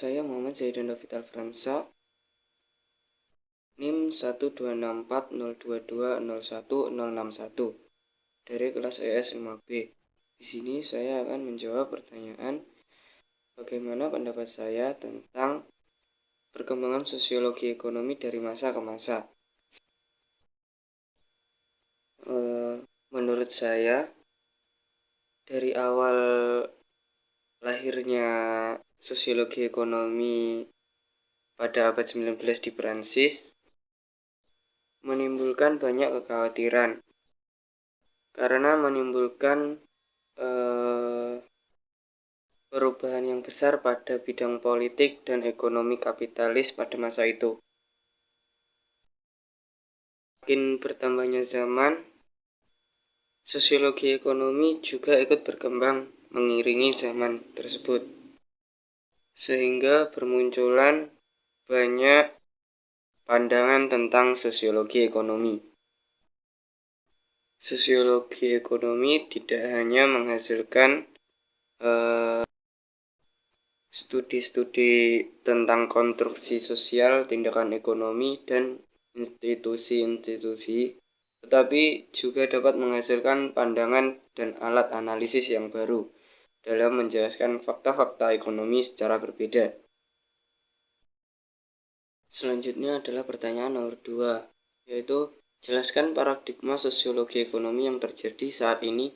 saya Muhammad Zaidun David Alfransa, NIM 12640220161 dari kelas ES 5B. Di sini saya akan menjawab pertanyaan bagaimana pendapat saya tentang perkembangan sosiologi ekonomi dari masa ke masa. Menurut saya, dari awal lahirnya sosiologi ekonomi pada abad 19 di Prancis menimbulkan banyak kekhawatiran karena menimbulkan perubahan yang besar pada bidang politik dan ekonomi kapitalis pada masa itu. Makin bertambahnya zaman, sosiologi ekonomi juga ikut berkembang mengiringi zaman tersebut, sehingga bermunculan banyak pandangan tentang sosiologi ekonomi. Sosiologi ekonomi tidak hanya menghasilkan studi-studi tentang konstruksi sosial, tindakan ekonomi, dan institusi-institusi, tetapi juga dapat menghasilkan pandangan dan alat analisis yang baru dalam menjelaskan fakta-fakta ekonomi secara berbeda. Selanjutnya adalah pertanyaan nomor 2, yaitu jelaskan paradigma sosiologi ekonomi yang terjadi saat ini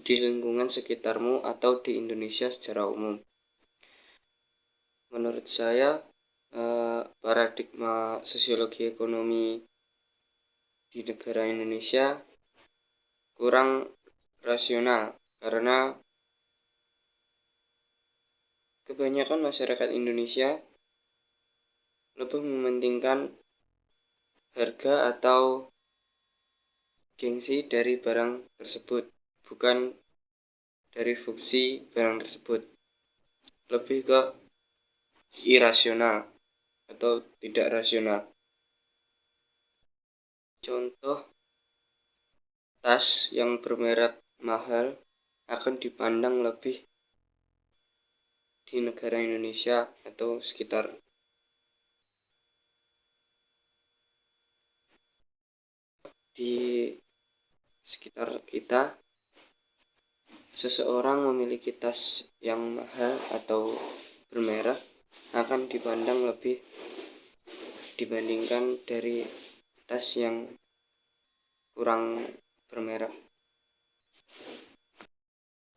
di lingkungan sekitarmu atau di Indonesia secara umum. Menurut saya, paradigma sosiologi ekonomi di negara Indonesia kurang rasional karena kebanyakan masyarakat Indonesia lebih mementingkan harga atau gengsi dari barang tersebut, bukan dari fungsi barang tersebut. Lebih ke irasional atau tidak rasional. Contoh, tas yang bermerek mahal akan dipandang lebih di negara Indonesia atau sekitar kita. Seseorang memiliki tas yang mahal atau bermerek akan dipandang lebih dibandingkan dari tas yang kurang bermerek.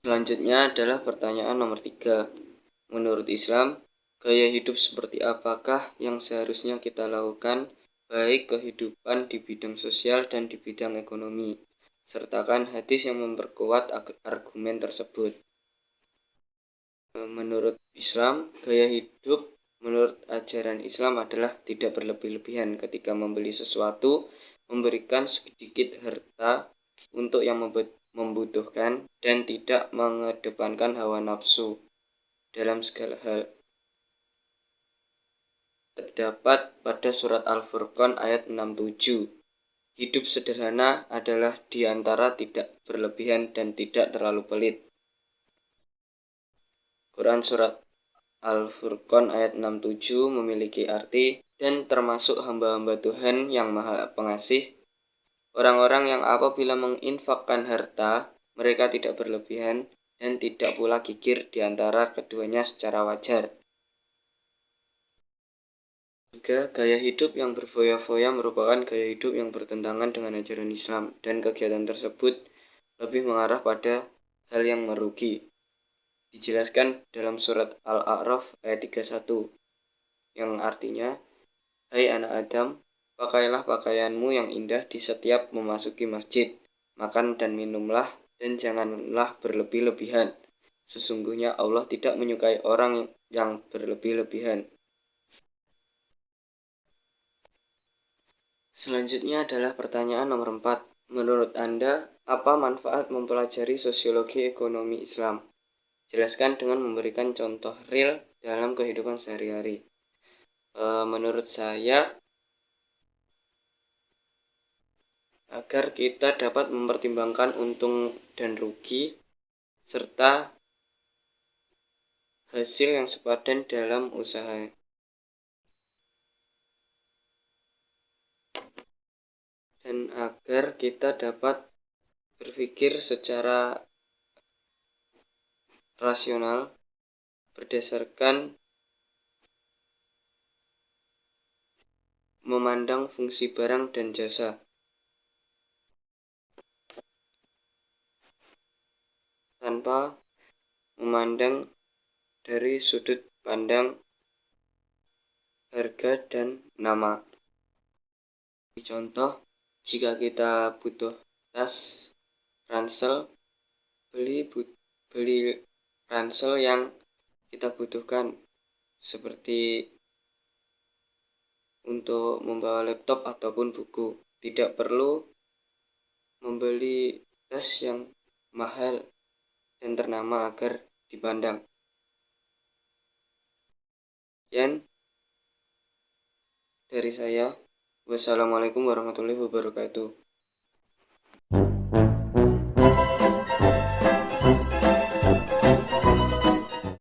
Selanjutnya adalah pertanyaan nomor 3. Menurut Islam, gaya hidup seperti apakah yang seharusnya kita lakukan baik kehidupan di bidang sosial dan di bidang ekonomi? Sertakan hadis yang memperkuat argumen tersebut. Menurut Islam, gaya hidup menurut ajaran Islam adalah tidak berlebih-lebihan ketika membeli sesuatu, memberikan sedikit harta untuk yang membutuhkan, dan tidak mengedepankan hawa nafsu dalam segala hal. Terdapat pada surat Al-Furqan ayat 67. Hidup sederhana adalah di antara tidak berlebihan dan tidak terlalu pelit. Quran surat Al-Furqan ayat 67 memiliki arti, dan termasuk hamba-hamba Tuhan yang maha pengasih, orang-orang yang apabila menginfakkan harta, mereka tidak berlebihan dan tidak pula gigir di antara keduanya secara wajar. Juga, gaya hidup yang berfoya-foya merupakan gaya hidup yang bertentangan dengan ajaran Islam, dan kegiatan tersebut lebih mengarah pada hal yang merugi. Dijelaskan dalam surat Al-A'raf ayat 31, yang artinya, hai anak Adam, pakailah pakaianmu yang indah di setiap memasuki masjid, makan dan minumlah, dan janganlah berlebih-lebihan. Sesungguhnya Allah tidak menyukai orang yang berlebih-lebihan. Selanjutnya adalah pertanyaan nomor 4. Menurut Anda, apa manfaat mempelajari sosiologi ekonomi Islam? Jelaskan dengan memberikan contoh real dalam kehidupan sehari-hari. Menurut saya, agar kita dapat mempertimbangkan untung dan rugi, serta hasil yang sepadan dalam usaha. Dan agar kita dapat berpikir secara rasional berdasarkan memandang fungsi barang dan jasa, tanpa memandang dari sudut pandang harga dan nama. Contoh, jika kita butuh tas ransel, beli ransel yang kita butuhkan, seperti untuk membawa laptop ataupun buku. Tidak perlu membeli tas yang mahal dan ternama agar dipandang. Sekian dari saya. Wassalamualaikum warahmatullahi wabarakatuh.